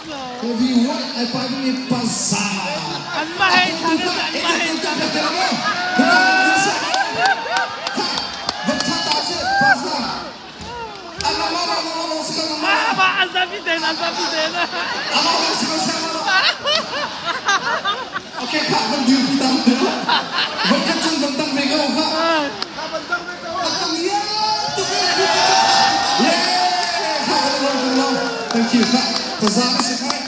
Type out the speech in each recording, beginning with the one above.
Heavyweight ay paging pasada. Ang mahal ka na, ang mahal ka na. Ang sabi din, ang sabi din. Okay, Kak, mendiu kita muda. Berkacung tentang Mega, Kak. Tentang Lian, thank you, Kak. Bersama sekali.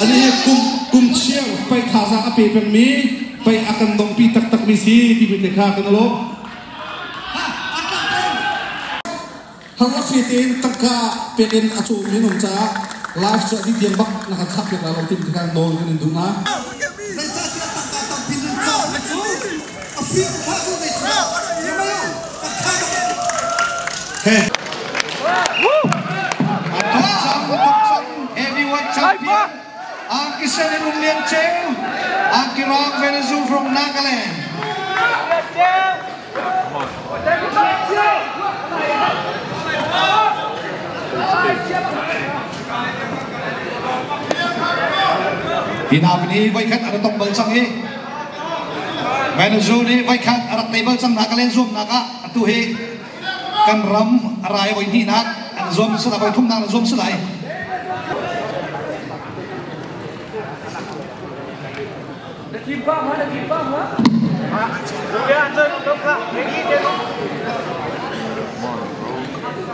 Ini kum chiang, pai khasa api pemmi, pai akan dompi tak misi di mereka kenalo. Hanya fitin teka pengen acu minum ca live chat di tiang bak nak khap yang lalu tim tekan dol kan itu na. Hey. Heavyweight champion. Ang kisah ni Rung Lian Cheng, ang kirang Venuzo from Nagaland. Hinabi ni Vaikat ada tombol sang he. Venuzo ni Vaikat ada table sang Nagaland zoom naga atu he. Kan ram arai boy hinak an zoom sila boy thum nang zoom sila.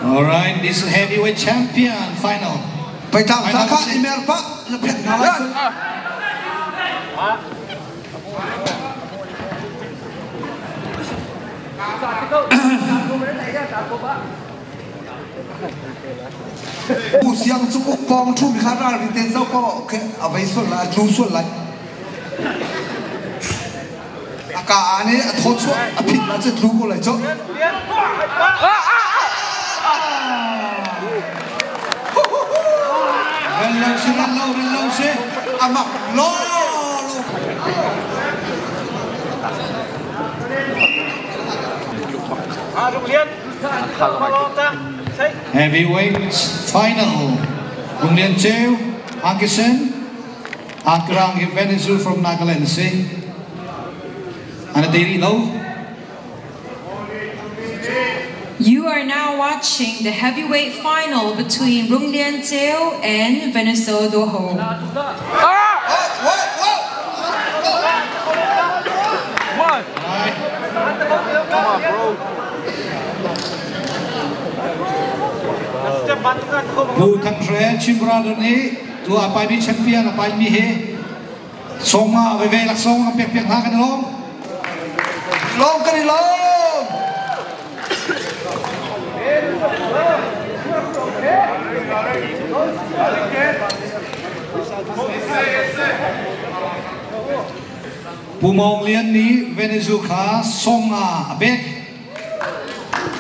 All right, this is heavyweight champion final. Baiklah, kakak email Pak, lebih nawas. Siang cukup kong chung khara di tenso ko ke awai sun la lu sun la. Aka ane thot so apit la che lu ko lai cho. Relong si amak lo. Heavyweight final. Rung Lian Cheng, Angkisen, Akrang Venuzo from Nagaland. Ana diri low. You are now watching the heavyweight final between Rung Lian Cheng and Venuzo Doho. Bu thang tre chimra ni tu apa ni champion apa ni he. Songa ve lak song pek pek ha kan long. Long kan long. Pumong Lian ni Venuzo kha songa bek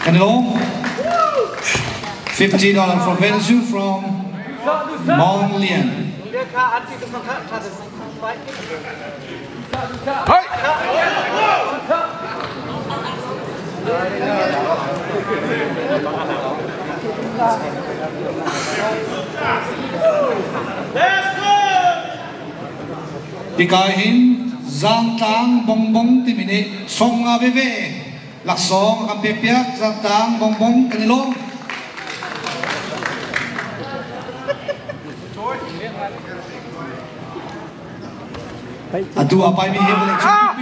kan long. $50 from Venuzo from Mong Lian. Dikahin Zang Tang Bong Bong Timini Songa Bebe Laksong Kampepiak Zang Tang Bong Bong Kanilong. Aduh apa ini yang boleh cukup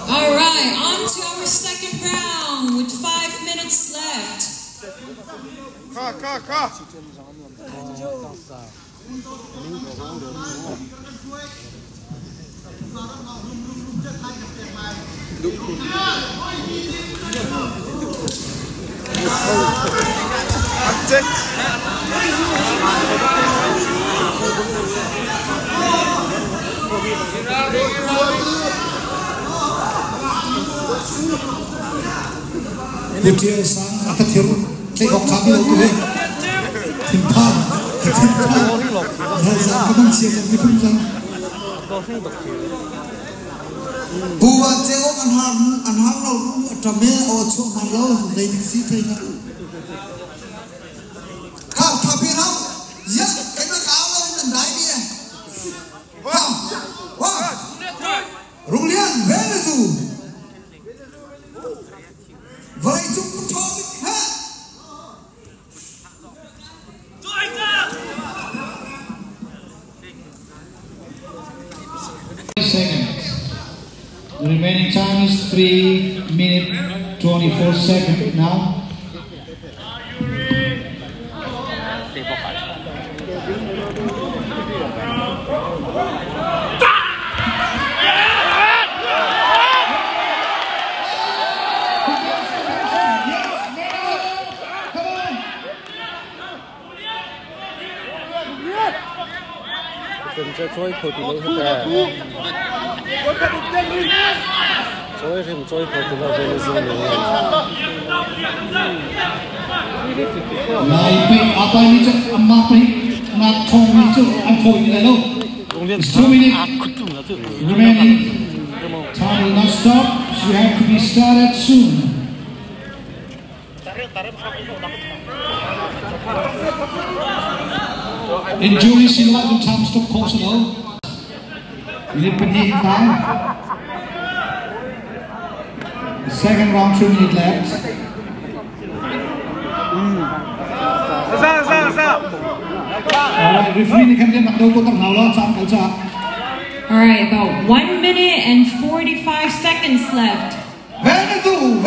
All right, on to our second round with 5 minutes left. Butir sang atatir tekok kami lalu he timpan Razan kaman siapa yang dipungkang buat cewek anhar lalu tame ocho malau dari diksi teringat kau tapi rau ya kena kau yang dah dia wah Rung Lian Venuzo vai chung atomic ha seconds. The remaining time is 3 minutes 24 seconds now. Tôi chơi khổ thì lấy hết rồi thì mình chơi khổ thì nó về nó Này bị apa ini cak amma pun nak thong ni cak angkoi ni lalu. 2 minutes remaining. Time will not stop. You have to be started soon. Injury sila yung time stop ko sa loob. Lipadihin tayo. The second round, 2 minutes left. Alright, referee ni kandiyan nakdaw ng hawla sa angkal sa. Alright, about 1 minute and 45 seconds left. Venuzo,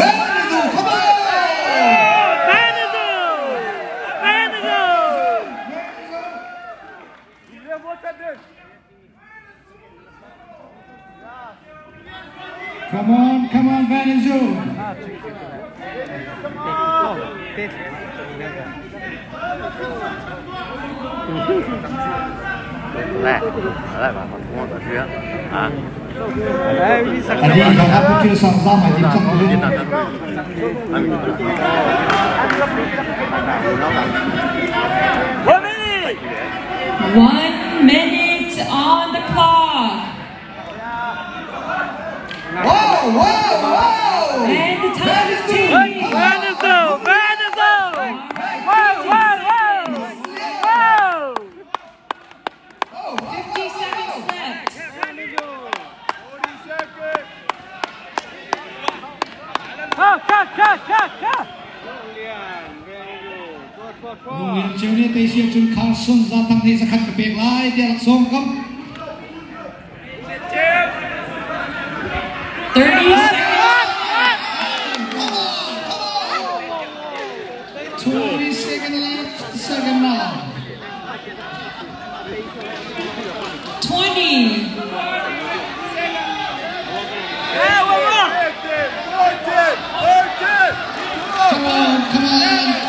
come on! Come on, Venuzo. lại bảo một môn ở phía Tadi kakak kecil sama-sama di samping. 1 minute on the clock. Wow! And the time is changing. Venuzo! 50 seconds left. Rung Lian chiều nay tây siêu chun khang xuân gia tăng thế sẽ khắc cái bẹt lại để lạc song không? 30 seconds. 20 seconds left, the second round. 20. Come on.